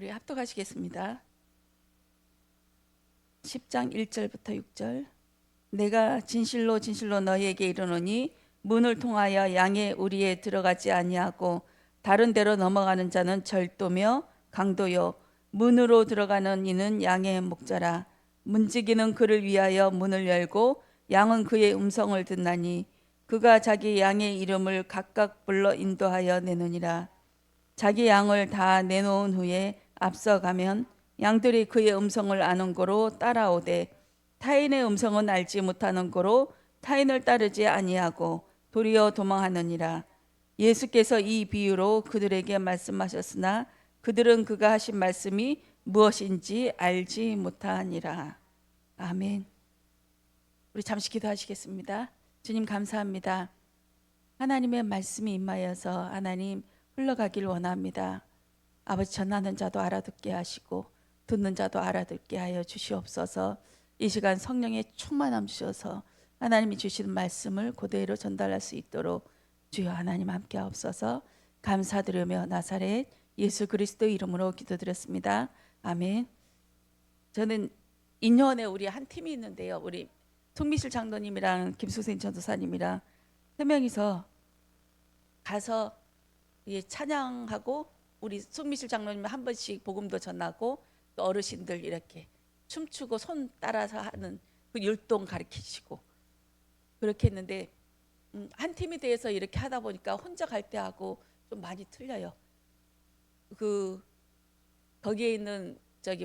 우리 합독하시겠습니다. 10장 1절부터 6절. 내가 진실로 진실로 너희에게 이르노니 문을 통하여 양의 우리에 들어가지 아니하고 다른 데로 넘어가는 자는 절도며 강도요 문으로 들어가는 이는 양의 목자라. 문지기는 그를 위하여 문을 열고 양은 그의 음성을 듣나니 그가 자기 양의 이름을 각각 불러 인도하여 내느니라. 자기 양을 다 내놓은 후에 앞서가면 양들이 그의 음성을 아는 고로 따라오되 타인의 음성은 알지 못하는 고로 타인을 따르지 아니하고 도리어 도망하느니라. 예수께서 이 비유로 그들에게 말씀하셨으나 그들은 그가 하신 말씀이 무엇인지 알지 못하니라. 아멘. 우리 잠시 기도하시겠습니다. 주님 감사합니다. 하나님의 말씀이 임하여서 하나님 흘러가길 원합니다. 아버지, 전하는 자도 알아듣게 하시고 듣는 자도 알아듣게 하여 주시옵소서. 이 시간 성령의 충만함 주셔서 하나님이 주시는 말씀을 그대로 전달할 수 있도록 주여 하나님 함께 하옵소서. 감사드리며 나사렛 예수 그리스도 이름으로 기도드렸습니다. 아멘. 저는 인연에 우리 한 팀이 있는데요. 우리 송미실 장로님이랑 김수생 전도사님이랑 세 명이서 가서 찬양하고 우리 송미실 장로님 한 번씩 복음도 전하고 또 어르신들 이렇게 춤추고 손 따라서 하는 그 율동 가르치시고 그렇게 했는데 한 팀이 돼서 이렇게 하다 보니까 혼자 갈 때하고 좀 많이 틀려요. 거기에 있는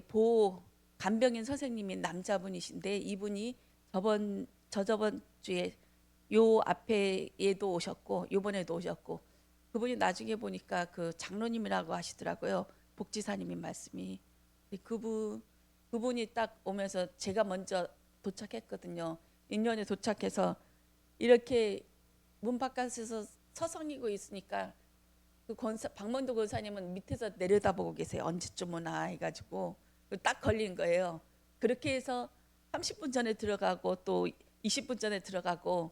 보호 간병인 선생님이 남자분이신데 이분이 저저번 주에 요 앞에에도 오셨고 요번에도 오셨고 그분이 나중에 보니까 그 장로님이라고 하시더라고요. 복지사님이 말씀이. 그분이 딱 오면서 제가 먼저 도착했거든요. 인연에 도착해서 이렇게 문 바깥에서 서성이고 있으니까 박mon도 권사님은 밑에서 내려다보고 계세요. 언제쯤 오나 해가지고 딱 걸린 거예요. 그렇게 해서 30분 전에 들어가고 또 20분 전에 들어가고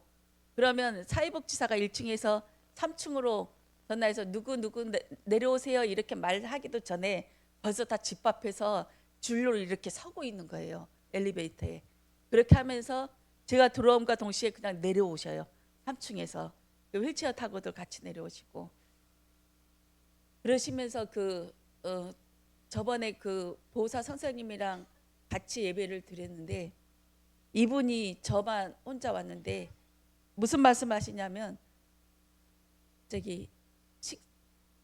그러면 사회복지사가 1층에서 3층으로 전화해서 누구 내려오세요 이렇게 말하기도 전에 벌써 다 집 앞에서 줄로 이렇게 서고 있는 거예요. 엘리베이터에. 그렇게 하면서 제가 들어옴과 동시에 그냥 내려오셔요. 3층에서 휠체어 타고도 같이 내려오시고 그러시면서 저번에 보호사 선생님이랑 같이 예배를 드렸는데 이분이 저만 혼자 왔는데 무슨 말씀하시냐면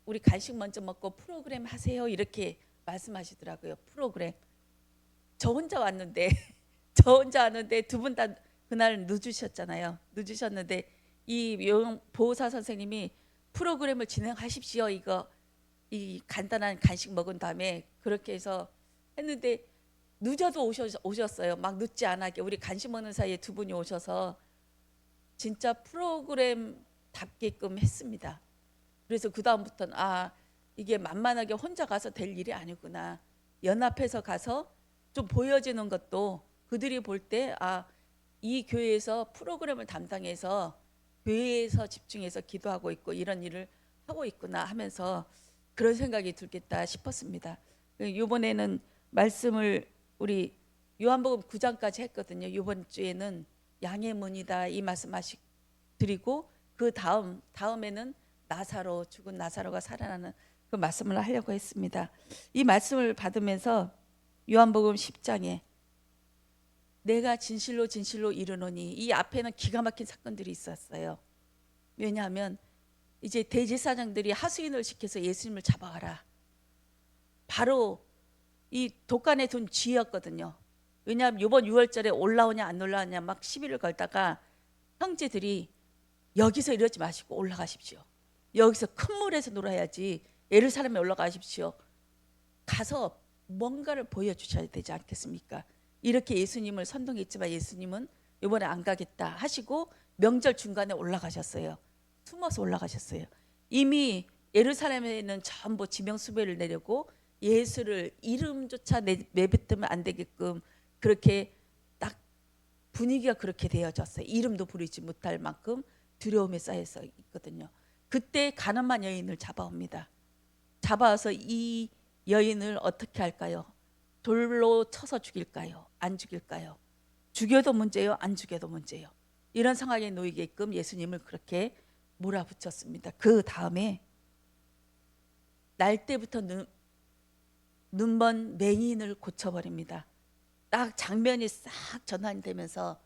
우리 간식 먼저 먹고 프로그램 하세요 이렇게 말씀하시더라고요. 프로그램. 저 혼자 왔는데 두 분 다 그날 늦으셨잖아요. 늦으셨는데 이 보호사 선생님이 프로그램을 진행하십시오. 이 간단한 간식 먹은 다음에 그렇게 해서 했는데 늦어도 오셨어요. 막 늦지 않게 우리 간식 먹는 사이에 두 분이 오셔서 진짜 프로그램답게끔 했습니다. 그래서 그 다음부터는 이게 만만하게 혼자 가서 될 일이 아니구나. 연합해서 가서 좀 보여지는 것도 그들이 볼 때 이 교회에서 프로그램을 담당해서 교회에서 집중해서 기도하고 있고 이런 일을 하고 있구나 하면서 그런 생각이 들겠다 싶었습니다. 이번에는 말씀을 우리 요한복음 9장까지 했거든요. 이번 주에는 양의 문이다 이 말씀하시 드리고 그 다음에는 죽은 나사로가 살아나는 그 말씀을 하려고 했습니다. 이 말씀을 받으면서 요한복음 10장에 내가 진실로 진실로 이르노니 이 앞에는 기가 막힌 사건들이 있었어요. 왜냐하면 이제 대제사장들이 하수인을 시켜서 예수님을 잡아가라. 바로 이 독간에 둔 쥐였거든요. 왜냐하면 이번 6월절에 올라오냐 안 올라오냐 막 시비를 걸다가 형제들이 여기서 이러지 마시고 올라가십시오. 여기서 큰 물에서 놀아야지 예루살렘에 올라가십시오. 가서 뭔가를 보여주셔야 되지 않겠습니까? 이렇게 예수님을 선동했지만 예수님은 이번에 안 가겠다 하시고 명절 중간에 올라가셨어요. 숨어서 올라가셨어요. 이미 예루살렘에는 전부 지명수배를 내려고 예수를 이름조차 내뱉으면 안 되게끔 그렇게 딱 분위기가 그렇게 되어졌어요. 이름도 부르지 못할 만큼 두려움에 쌓여서 있거든요. 그때 가늠한 여인을 잡아옵니다. 잡아와서 이 여인을 어떻게 할까요? 돌로 쳐서 죽일까요? 안 죽일까요? 죽여도 문제요, 안 죽여도 문제요. 이런 상황에 놓이게끔 예수님을 그렇게 몰아붙였습니다. 그 다음에 날 때부터 눈먼 맹인을 고쳐버립니다. 딱 장면이 싹 전환되면서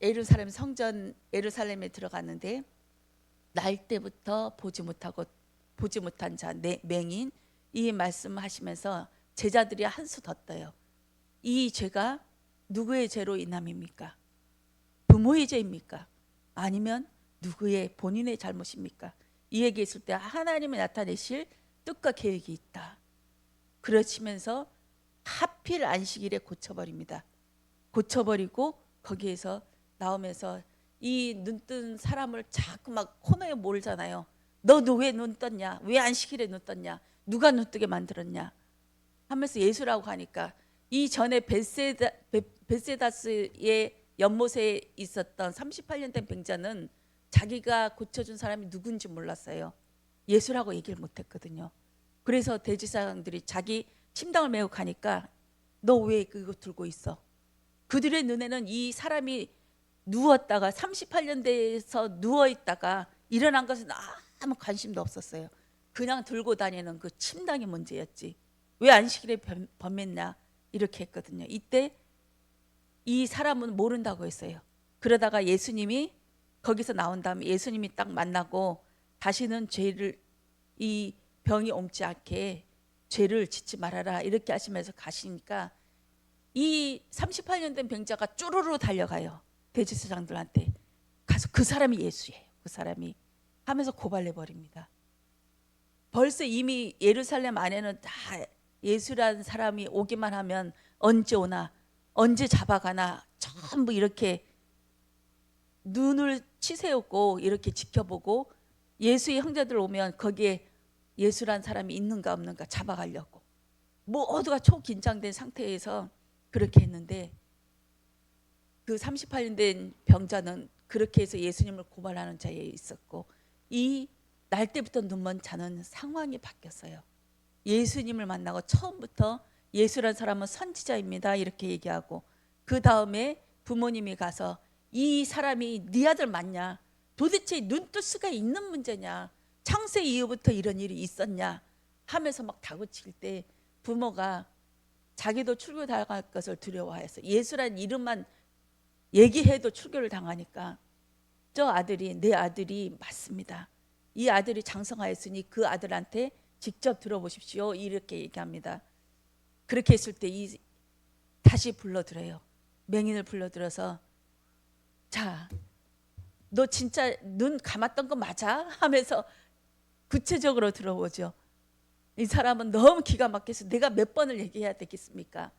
예루살렘 성전 예루살렘에 들어갔는데 날 때부터 보지 못한 자 맹인, 이 말씀하시면서 제자들이 한 수 더 떠요. 이 죄가 누구의 죄로 인함입니까? 부모의 죄입니까? 아니면 누구의 본인의 잘못입니까? 이 얘기했을 때 하나님이 나타내실 뜻과 계획이 있다. 그러시면서 하필 안식일에 고쳐버립니다. 고쳐버리고 거기에서 나오면서 이 눈뜬 사람을 자꾸 막 코너에 몰잖아요. 너 왜 눈 떴냐? 왜 안식일에 눈 떴냐? 누가 눈 뜨게 만들었냐? 하면서 예수라고 하니까 이 전에 벳세다스의 연못에 있었던 38년 된 병자는 자기가 고쳐준 사람이 누군지 몰랐어요. 예수라고 얘기를 못했거든요. 그래서 대제사장들이 자기 침당을 메고 가니까 너 왜 그거 들고 있어? 그들의 눈에는 이 사람이 누웠다가 38년 대에서 누워있다가 일어난 것은 아무 관심도 없었어요. 그냥 들고 다니는 그 침당이 문제였지. 왜 안식일에 범했냐 이렇게 했거든요. 이때 이 사람은 모른다고 했어요. 그러다가 예수님이 거기서 나온 다음에 예수님이 딱 만나고 다시는 죄를, 이 병이 옮지 않게 죄를 짓지 말아라 이렇게 하시면서 가시니까 이 38년 된 병자가 쪼르르 달려가요. 대제사장들한테 가서 그 사람이 예수예요. 그 사람이 하면서 고발해 버립니다. 벌써 이미 예루살렘 안에는 다 예수라는 사람이 오기만 하면 언제 오나 언제 잡아가나 전부 이렇게 눈을 치세우고 이렇게 지켜보고 예수의 형제들 오면 거기에 예수라는 사람이 있는가 없는가 잡아가려고 모두가 초긴장된 상태에서 그렇게 했는데 그 38년 된 병자는 그렇게 해서 예수님을 고발하는 자리에 있었고 이 날 때부터 눈먼 자는 상황이 바뀌었어요. 예수님을 만나고 처음부터 예수란 사람은 선지자입니다 이렇게 얘기하고 그 다음에 부모님이 가서 이 사람이 네 아들 맞냐? 도대체 눈 뜰 수가 있는 문제냐? 창세 이후부터 이런 일이 있었냐? 하면서 막 다그칠 때 부모가 자기도 출교 당할 것을 두려워해서 예수란 이름만 얘기해도 출교를 당하니까 저 아들이 내 아들이 맞습니다. 이 아들이 장성하였으니 그 아들한테 직접 들어보십시오 이렇게 얘기합니다. 그렇게 했을 때 다시 불러들어요. 맹인을 불러들어서 자, 너 진짜 눈 감았던 거 맞아? 하면서 구체적으로 들어보죠. 이 사람은 너무 기가 막혀서 내가 몇 번을 얘기해야 되겠습니까?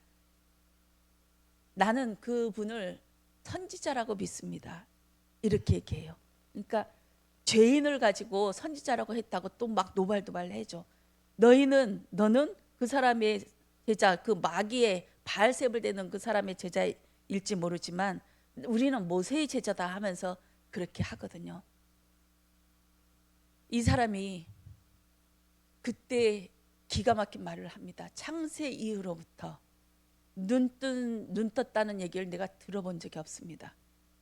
나는 그분을 선지자라고 믿습니다. 이렇게 얘기해요. 그러니까 죄인을 가지고 선지자라고 했다고 또 막 노발도발 해줘. 너는 그 사람의 제자, 그 마귀의 바알세불 되는 그 사람의 제자일지 모르지만 우리는 모세의 제자다 하면서 그렇게 하거든요. 이 사람이 그때 기가 막힌 말을 합니다. 창세 이후로부터 눈 떴다는 얘기를 내가 들어본 적이 없습니다.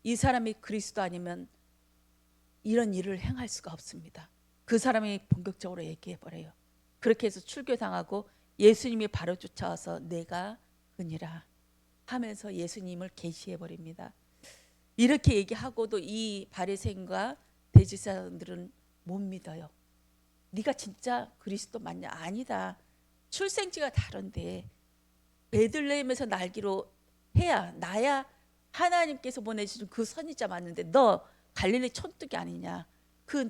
이 사람이 그리스도 아니면 이런 일을 행할 수가 없습니다. 그 사람이 본격적으로 얘기해 버려요. 그렇게 해서 출교당하고 예수님이 바로 쫓아와서 내가 그니라 하면서 예수님을 계시해 버립니다. 이렇게 얘기하고도 이 바리새인과 대제사장들은 못 믿어요. 네가 진짜 그리스도 맞냐? 아니다. 출생지가 다른데 베들레헴에서 날기로 해야 나야 하나님께서 보내주신 그 선지자 맞는데 너 갈릴리 촌뜨기 아니냐? 그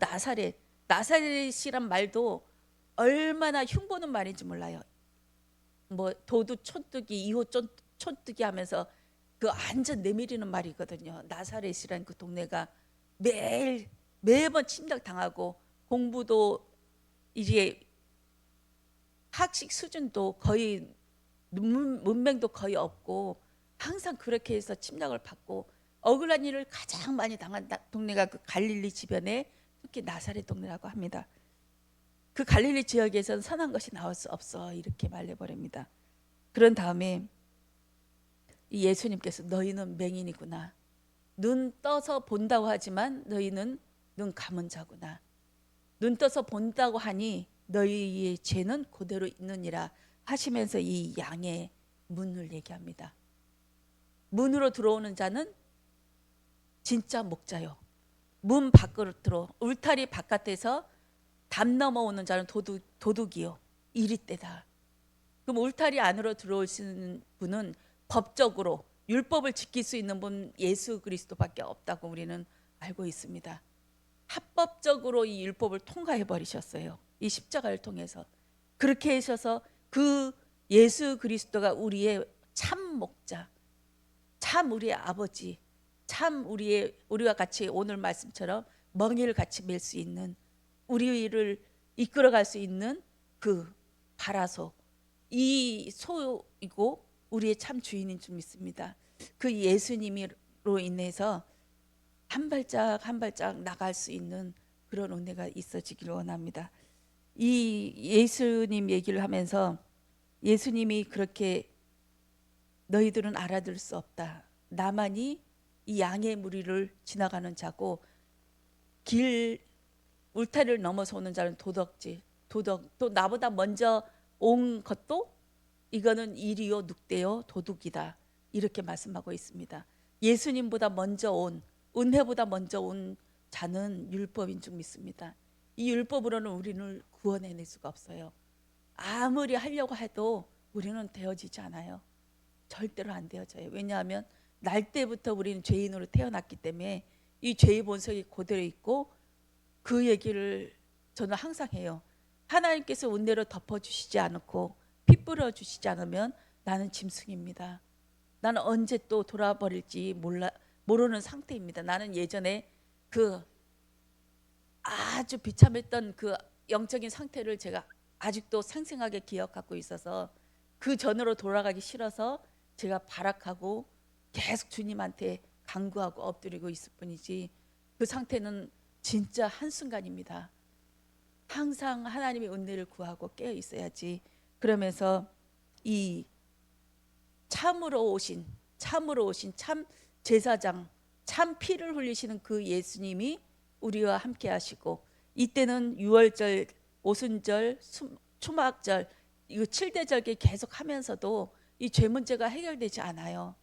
나사렛이란 말도 얼마나 흉보는 말인지 몰라요. 뭐 도두 촌뜨기, 이호 촌뜨기 하면서 그 완전 내밀이는 말이거든요. 나사렛이란 그 동네가 매번 침략 당하고 공부도 이제 학식 수준도 거의 문맹도 거의 없고 항상 그렇게 해서 침략을 받고 억울한 일을 가장 많이 당한 동네가 그 갈릴리 지변에 특히 나사렛 동네라고 합니다. 그 갈릴리 지역에서는 선한 것이 나올 수 없어 이렇게 말해버립니다. 그런 다음에 이 예수님께서 너희는 맹인이구나. 눈 떠서 본다고 하지만 너희는 눈 감은 자구나. 눈 떠서 본다고 하니 너희의 죄는 그대로 있느니라 하시면서 이 양의 문을 얘기합니다. 문으로 들어오는 자는 진짜 목자요. 문 밖으로 울타리 바깥에서 담 넘어오는 자는 도둑이요. 이리때다. 그럼 울타리 안으로 들어오시는 분은 법적으로 율법을 지킬 수 있는 분 예수 그리스도밖에 없다고 우리는 알고 있습니다. 합법적으로 이 율법을 통과해 버리셨어요. 이 십자가를 통해서. 그렇게 하셔서 그 예수 그리스도가 우리의 참 목자, 참 우리의 아버지, 참 우리와 같이 오늘 말씀처럼 멍에를 같이 맬 수 있는, 우리를 이끌어갈 수 있는 그 바라소, 이 소이고 우리의 참 주인인 줄 믿습니다. 그 예수님으로 인해서 한 발짝 한 발짝 나갈 수 있는 그런 은혜가 있어지기를 원합니다. 이 예수님 얘기를 하면서 예수님이 그렇게 너희들은 알아들 수 없다. 나만이 이 양의 무리를 지나가는 자고 길 울타리를 넘어서 오는 자는 도덕질, 도덕, 또 나보다 먼저 온 것도 이거는 일이요 늑대요 도둑이다. 이렇게 말씀하고 있습니다. 예수님보다 먼저 온, 은혜보다 먼저 온 자는 율법인 줄 믿습니다. 이 율법으로는 우리를 구원해낼 수가 없어요. 아무리 하려고 해도 우리는 되어지지 않아요. 절대로 안 되어져요. 왜냐하면 날 때부터 우리는 죄인으로 태어났기 때문에 이 죄의 본성이 그대로 있고, 그 얘기를 저는 항상 해요. 하나님께서 은혜로 덮어주시지 않고 피 뿌려주시지 않으면 나는 짐승입니다. 나는 언제 또 돌아버릴지 모르는 상태입니다. 나는 예전에 그 아주 비참했던 그 영적인 상태를 제가 아직도 생생하게 기억하고 있어서 그 전으로 돌아가기 싫어서 제가 발악하고 계속 주님한테 간구하고 엎드리고 있을 뿐이지, 그 상태는 진짜 한순간입니다. 항상 하나님의 은혜를 구하고 깨어 있어야지. 그러면서 이 참으로 오신 참 제사장, 참 피를 흘리시는 그 예수님이 우리와 함께 하시고, 이때는 유월절, 오순절, 초막절, 이거 7대절기 계속 하면서도 이 죄 문제가 해결되지 않아요.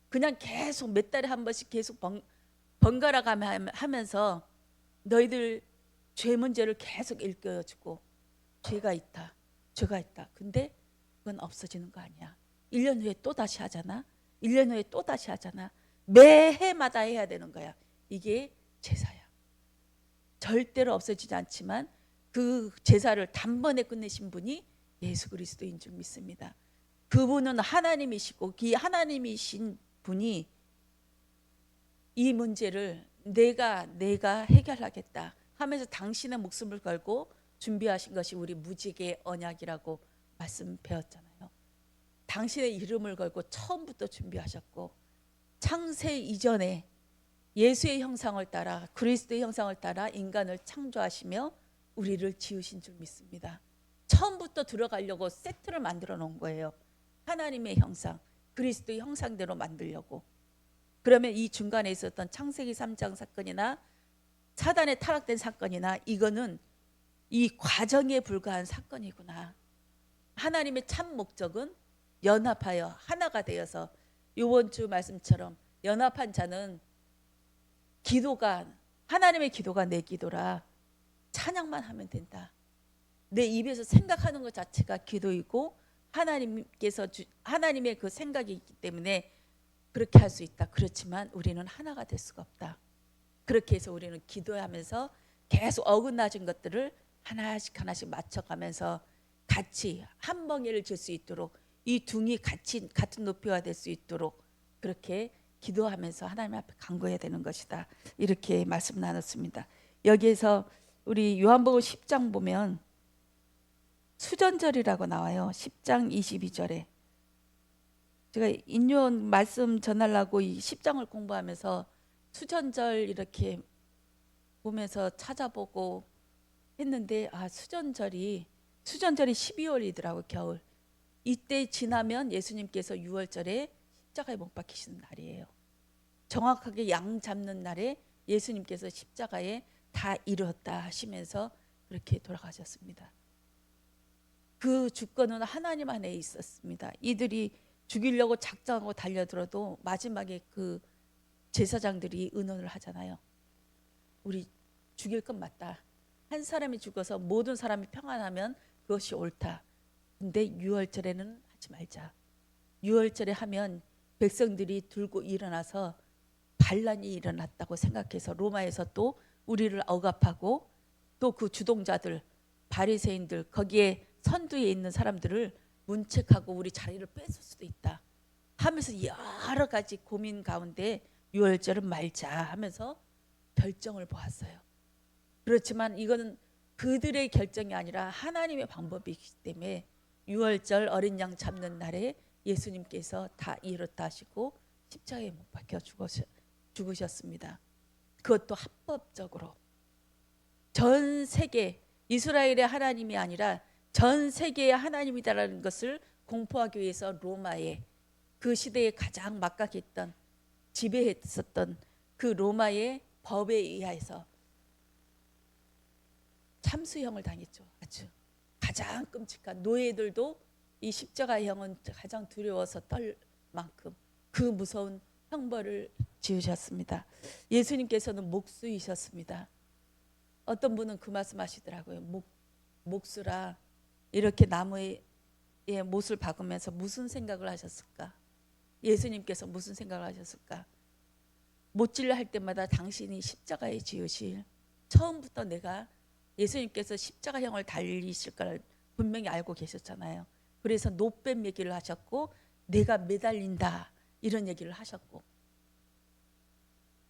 그냥 계속 몇 달에 한 번씩 계속 번갈아 가면서 너희들 죄 문제를 계속 일깨워주고, 죄가 있다. 근데 그건 없어지는 거 아니야. 1년 후에 또 다시 하잖아. 1년 후에 또 다시 하잖아. 매해마다 해야 되는 거야. 이게 제사야. 절대로 없어지지 않지만 그 제사를 단번에 끝내신 분이 예수 그리스도인 줄 믿습니다. 그분은 하나님이시고 그 하나님이신 분이 이 문제를 내가 해결하겠다 하면서 당신의 목숨을 걸고 준비하신 것이 우리 무지개의 언약이라고 말씀 배웠잖아요. 당신의 이름을 걸고 처음부터 준비하셨고, 창세 이전에 예수의 형상을 따라, 그리스도의 형상을 따라 인간을 창조하시며 우리를 지으신 줄 믿습니다. 처음부터 들어가려고 세트를 만들어 놓은 거예요. 하나님의 형상, 그리스도의 형상대로 만들려고. 그러면 이 중간에 있었던 창세기 3장 사건이나 사단에 타락된 사건이나 이거는 이 과정에 불과한 사건이구나. 하나님의 참 목적은 연합하여 하나가 되어서, 이번 주 말씀처럼 연합한 자는 기도가, 하나님의 기도가 내 기도라. 찬양만 하면 된다. 내 입에서 생각하는 것 자체가 기도이고 하나님의 그 생각이 있기 때문에 그렇게 할 수 있다. 그렇지만 우리는 하나가 될 수가 없다. 그렇게 해서 우리는 기도하면서 계속 어긋나진 것들을 하나씩 맞춰가면서 같이 한 멍에를 질 수 있도록, 이 둥이 같은 높이가 될 수 있도록 그렇게 기도하면서 하나님 앞에 간구해야 되는 것이다. 이렇게 말씀 나눴습니다. 여기에서 우리 요한복음 10장 보면 수전절이라고 나와요. 10장 22절에. 제가 인용 말씀 전하려고 이 10장을 공부하면서 수전절 이렇게 보면서 찾아보고 했는데 수전절이 12월이더라고, 겨울. 이때 지나면 예수님께서 6월절에 십자가에 못 박히시는 날이에요. 정확하게 양 잡는 날에 예수님께서 십자가에 다 이뤘다 하시면서 그렇게 돌아가셨습니다. 그 주권은 하나님 안에 있었습니다. 이들이 죽이려고 작정하고 달려들어도 마지막에 그 제사장들이 의논을 하잖아요. 우리 죽일 건 맞다. 한 사람이 죽어서 모든 사람이 평안하면 그것이 옳다. 근데 6월절에는 하지 말자. 6월절에 하면 백성들이 들고 일어나서 반란이 일어났다고 생각해서 로마에서 또 우리를 억압하고 또 그 주동자들 바리새인들 거기에 선두에 있는 사람들을 문책하고 우리 자리를 뺏을 수도 있다 하면서 여러 가지 고민 가운데 6월절은 말자 하면서 결정을 보았어요. 그렇지만 이거는 그들의 결정이 아니라 하나님의 방법이기 때문에 6월절 어린 양 잡는 날에 예수님께서 다 이뤘다 하시고 십자가에 못 박혀 죽으셨습니다. 그것도 합법적으로. 전 세계 이스라엘의 하나님이 아니라 전 세계의 하나님이다라는 것을 공포하기 위해서 로마의 그 시대에 가장 막강했던 지배했었던 그 로마의 법에 의해서 참수형을 당했죠. 아주 가장 끔찍한 노예들도 이 십자가형은 가장 두려워서 떨 만큼 그 무서운 형벌을 지으셨습니다. 예수님께서는 목수이셨습니다. 어떤 분은 그 말씀하시더라고요. 목수라 이렇게 나무에 못을 박으면서 무슨 생각을 하셨을까? 예수님께서 무슨 생각을 하셨을까? 못질을 할 때마다 당신이 십자가에 지으실 처음부터 내가 예수님께서 십자가형을 달리실 걸 분명히 알고 계셨잖아요. 그래서 노뱀 얘기를 하셨고 내가 매달린다 이런 얘기를 하셨고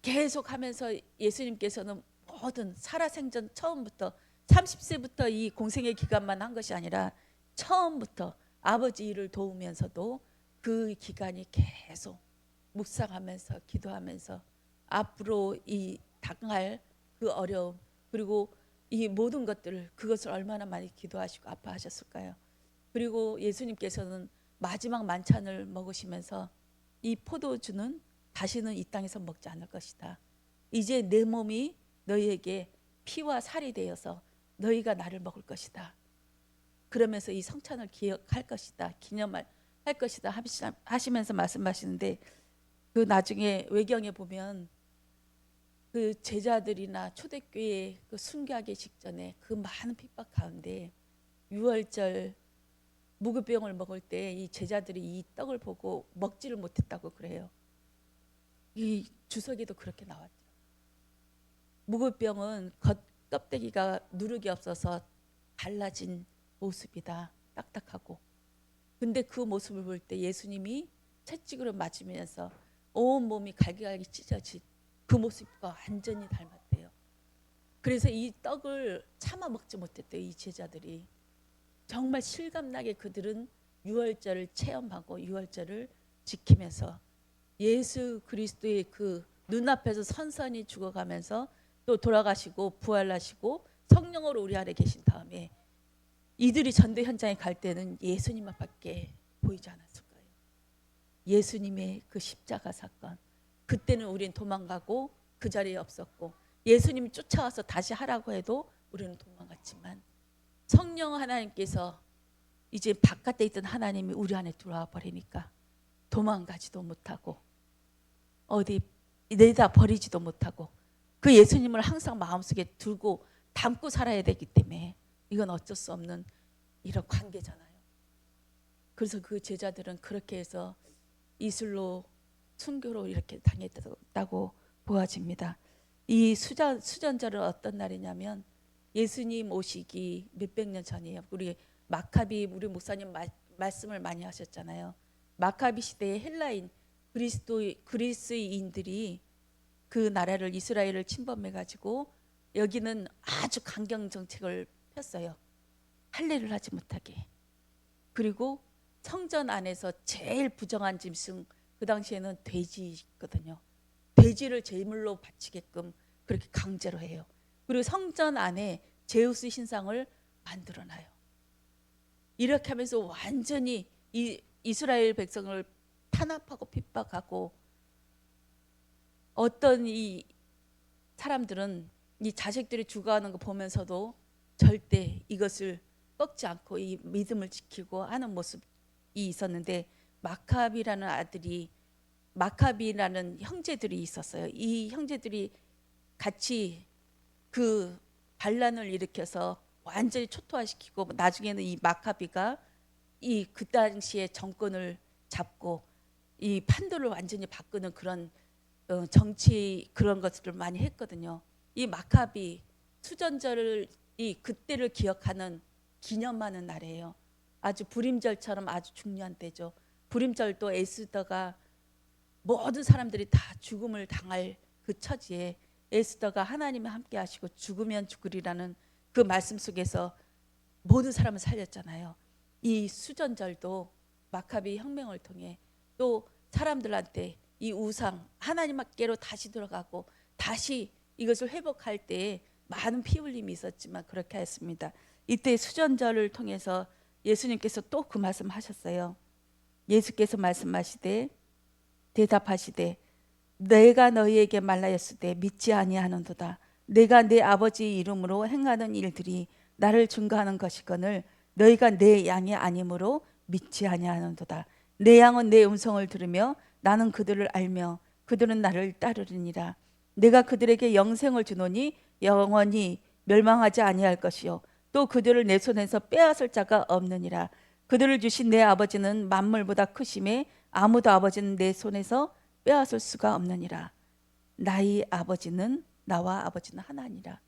계속 하면서 예수님께서는 모든 살아생전 처음부터 30세부터 이 공생의 기간만 한 것이 아니라 처음부터 아버지 일을 도우면서도 그 기간이 계속 묵상하면서 기도하면서 앞으로 이 당할 그 어려움 그리고 이 모든 것들을 그것을 얼마나 많이 기도하시고 아파하셨을까요? 그리고 예수님께서는 마지막 만찬을 먹으시면서 이 포도주는 다시는 이 땅에서 먹지 않을 것이다. 이제 내 몸이 너희에게 피와 살이 되어서 너희가 나를 먹을 것이다. 그러면서 이 성찬을 기억할 것이다. 기념할 것이다 하시면서 말씀하시는데 그 나중에 외경에 보면 그 제자들이나 초대교회 그 순교하기 직전에 그 많은 핍박 가운데 6월절 무교병을 먹을 때 이 제자들이 이 떡을 보고 먹지를 못했다고 그래요. 이 주석에도 그렇게 나왔죠. 무교병은 껍데기가 누룩이 없어서 갈라진 모습이다. 딱딱하고. 근데 그 모습을 볼 때 예수님이 채찍으로 맞으면서 온 몸이 갈기갈기 찢어진 그 모습과 완전히 닮았대요. 그래서 이 떡을 참아 먹지 못했대요. 이 제자들이. 정말 실감나게 그들은 6월절을 체험하고 6월절을 지키면서 예수 그리스도의 그 눈앞에서 선선히 죽어가면서 또 돌아가시고 부활하시고 성령으로 우리 안에 계신 다음에 이들이 전도 현장에 갈 때는 예수님밖에 보이지 않았을 거예요. 예수님의 그 십자가 사건 그때는 우리는 도망가고 그 자리에 없었고 예수님이 쫓아와서 다시 하라고 해도 우리는 도망갔지만 성령 하나님께서 이제 바깥에 있던 하나님이 우리 안에 들어와 버리니까 도망가지도 못하고 어디 내다 버리지도 못하고 그 예수님을 항상 마음속에 두고 담고 살아야 되기 때문에 이건 어쩔 수 없는 이런 관계잖아요. 그래서 그 제자들은 그렇게 해서 이슬로 순교로 이렇게 당했다고 보아집니다. 이 수전절은 어떤 날이냐면 예수님 오시기 몇백 년 전이에요. 우리 마카비 우리 목사님 말씀을 많이 하셨잖아요. 마카비 시대의 헬라인 그리스인들이 그 나라를 이스라엘을 침범해 가지고 여기는 아주 강경 정책을 폈어요. 할례를 하지 못하게. 그리고 성전 안에서 제일 부정한 짐승 그 당시에는 돼지거든요. 돼지를 제물로 바치게끔 그렇게 강제로 해요. 그리고 성전 안에 제우스 신상을 만들어놔요. 이렇게 하면서 완전히 이스라엘 백성을 탄압하고 핍박하고, 어떤 이 사람들은 이 자식들이 죽어가는 거 보면서도 절대 이것을 꺾지 않고 이 믿음을 지키고 하는 모습이 있었는데, 마카비라는 형제들이 있었어요. 이 형제들이 같이 그 반란을 일으켜서 완전히 초토화시키고, 나중에는 이 마카비가 이 그 당시에 정권을 잡고 이 판도를 완전히 바꾸는 그런 정치 그런 것들을 많이 했거든요. 이 마카비 수전절을 이 그때를 기억하는 기념하는 날이에요. 아주 불임절처럼 아주 중요한 때죠. 불임절도 에스더가 모든 사람들이 다 죽음을 당할 그 처지에 에스더가 하나님이 함께 하시고 죽으면 죽으리라는 그 말씀 속에서 모든 사람을 살렸잖아요. 이 수전절도 마카비 혁명을 통해 또 사람들한테 이 우상 하나님께로 다시 들어가고 다시 이것을 회복할 때에 많은 피 흘림이 있었지만 그렇게 했습니다. 이때 수전절을 통해서 예수님께서 또 그 말씀 하셨어요. 예수께서 말씀하시되 대답하시되 내가 너희에게 말하였으되 믿지 아니하는도다. 내가 내 아버지 이름으로 행하는 일들이 나를 증거하는 것이거늘 너희가 내 양이 아니므로 믿지 아니하는도다. 내 양은 내 음성을 들으며 나는 그들을 알며 그들은 나를 따르리니라. 내가 그들에게 영생을 주노니 영원히 멸망하지 아니할 것이요 또 그들을 내 손에서 빼앗을 자가 없느니라. 그들을 주신 내 아버지는 만물보다 크심에 아무도 아버지는 내 손에서 빼앗을 수가 없느니라. 나의 아버지는 나와 아버지는 하나니라.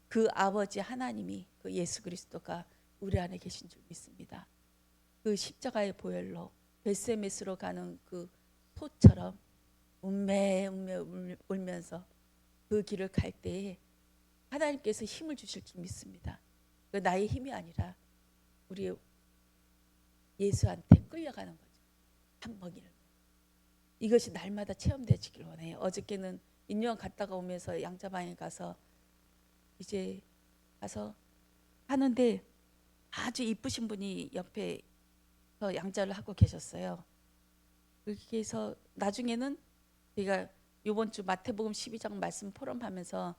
그 아버지 하나님이 그 예수 그리스도가 우리 안에 계신 줄 믿습니다. 그 십자가의 보혈로 벳세메스로 가는 그 소처럼 울면서 그 길을 갈 때에 하나님께서 힘을 주실 줄 믿습니다. 그 나의 힘이 아니라 우리 예수한테 끌려가는 거죠. 한 번 이것이 날마다 체험되지길 원해요. 어저께는 인유원 갔다가 오면서 양자방에 가서 이제 가서 하는데 아주 이쁘신 분이 옆에 양자를 하고 계셨어요. 그래서 나중에는 제가 이번 주 마태복음 12장 말씀 포럼하면서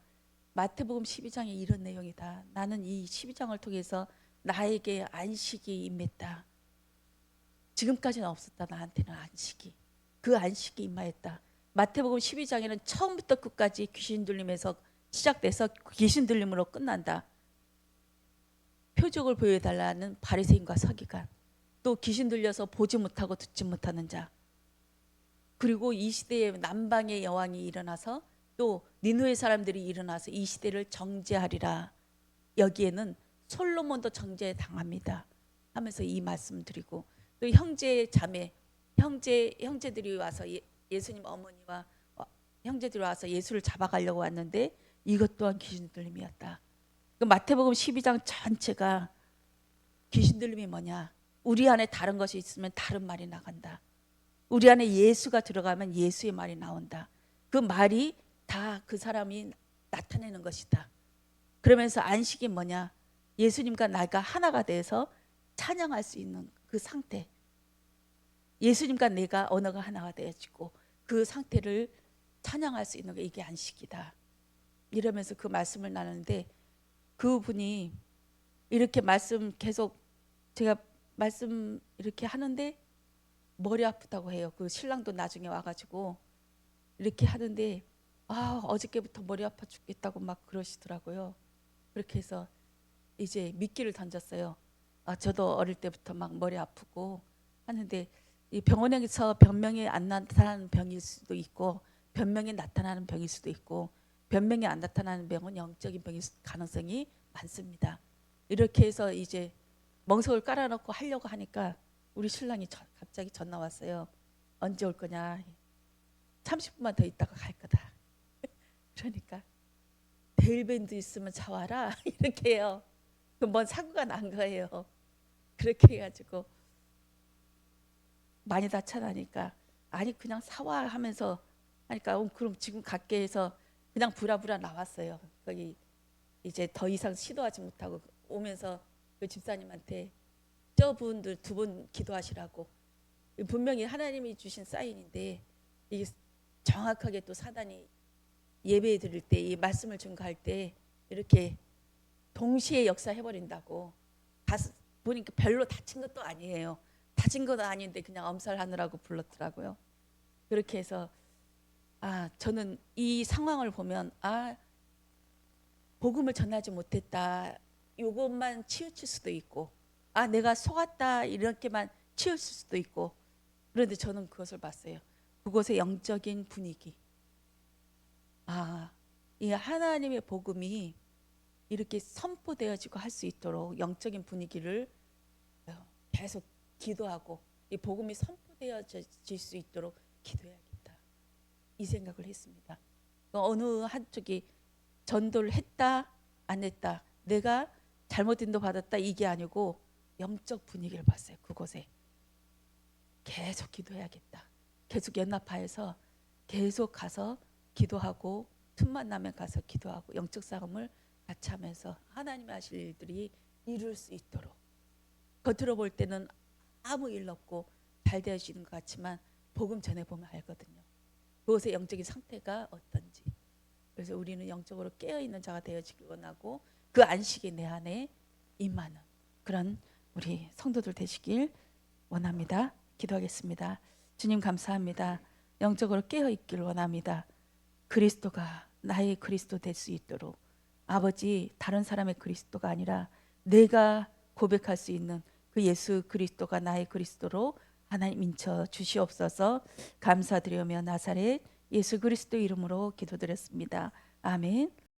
마태복음 12장에 이런 내용이다. 나는 이 12장을 통해서 나에게 안식이 임했다. 지금까지는 없었다. 나한테는 안식이. 그 안식이 임하였다. 마태복음 12장에는 처음부터 끝까지 귀신 들림에서 시작돼서 귀신 들림으로 끝난다. 표적을 보여달라는 바리새인과 서기관, 또 귀신 들려서 보지 못하고 듣지 못하는 자, 그리고 이 시대에 남방의 여왕이 일어나서 또 니느웨 사람들이 일어나서 이 시대를 정죄하리라. 여기에는 솔로몬도 정죄에 당합니다 하면서 이 말씀 드리고, 또 형제 자매 형제들이 와서 예수님 어머니와 형제들이 와서 예수를 잡아가려고 왔는데 이것 또한 귀신 들림이었다. 그 마태복음 12장 전체가 귀신 들림이 뭐냐? 우리 안에 다른 것이 있으면 다른 말이 나간다. 우리 안에 예수가 들어가면 예수의 말이 나온다. 그 말이 다 그 사람이 나타내는 것이다. 그러면서 안식이 뭐냐? 예수님과 나가 하나가 돼서 찬양할 수 있는 그 상태. 예수님과 내가 언어가 하나가 되어지고 그 상태를 찬양할 수 있는 게 이게 안식이다. 이러면서 그 말씀을 나누는데, 그분이 이렇게 말씀 계속 제가 말씀 이렇게 하는데 머리 아프다고 해요. 그 신랑도 나중에 와가지고 이렇게 하는데 어저께부터 머리 아파 죽겠다고 막 그러시더라고요. 그렇게 해서 이제 미끼를 던졌어요. 저도 어릴 때부터 막 머리 아프고 하는데 이 병원에서 변명이 안 나타나는 병일 수도 있고 변명이 나타나는 병일 수도 있고 변명이 안 나타나는 병은 영적인 병일 가능성이 많습니다. 이렇게 해서 이제 멍석을 깔아놓고 하려고 하니까 우리 신랑이 갑자기 전화 왔어요. 언제 올 거냐? 30분만 더 있다가 갈 거다. 그러니까 데일밴드 있으면 사와라 이렇게 해요. 뭔 사고가 난 거예요. 그렇게 해가지고 많이 다쳐나니까 아니 그냥 사와 하면서 하니까 그럼 지금 갈게 해서 그냥 부라부라 나왔어요. 거기 이제 더 이상 시도하지 못하고 오면서 그 집사님한테 저분들 두 분 기도하시라고, 분명히 하나님이 주신 사인인데 이게 정확하게 또 사단이 예배 드릴 때 이 말씀을 증거할 때 이렇게 동시에 역사해버린다고. 가서 보니까 별로 다친 것도 아니에요. 다친 것도 아닌데 그냥 엄살하느라고 불렀더라고요. 그렇게 해서 저는 이 상황을 보면 복음을 전하지 못했다, 요것만 치우칠 수도 있고, 내가 속았다 이렇게만 치우칠 수도 있고. 그런데 저는 그것을 봤어요. 그곳의 영적인 분위기. 이 하나님의 복음이 이렇게 선포되어지고 할 수 있도록 영적인 분위기를 계속 기도하고 이 복음이 선포되어질 수 있도록 기도해야겠다, 이 생각을 했습니다. 어느 한쪽이 전도를 했다 안 했다, 내가 잘못 인도 받았다, 이게 아니고 영적 분위기를 봤어요. 그곳에 계속 기도해야겠다. 계속 연합하여서 계속 가서 기도하고, 틈만 나면 가서 기도하고 영적 싸움을 같이 하면서 하나님이 하실 일들이 이룰 수 있도록. 겉으로 볼 때는 아무 일 없고 잘 되어지는 것 같지만 복음 전해보면 알거든요, 그곳의 영적인 상태가 어떤지. 그래서 우리는 영적으로 깨어있는 자가 되어지길 원하고 그 안식이 내 안에 임하는 그런 우리 성도들 되시길 원합니다. 기도하겠습니다. 주님 감사합니다. 영적으로 깨어있길 원합니다. 그리스도가 나의 그리스도 될 수 있도록, 아버지 다른 사람의 그리스도가 아니라 내가 고백할 수 있는 그 예수 그리스도가 나의 그리스도로 하나님 인쳐 주시옵소서. 감사드리며 나사렛 예수 그리스도 이름으로 기도드렸습니다. 아멘.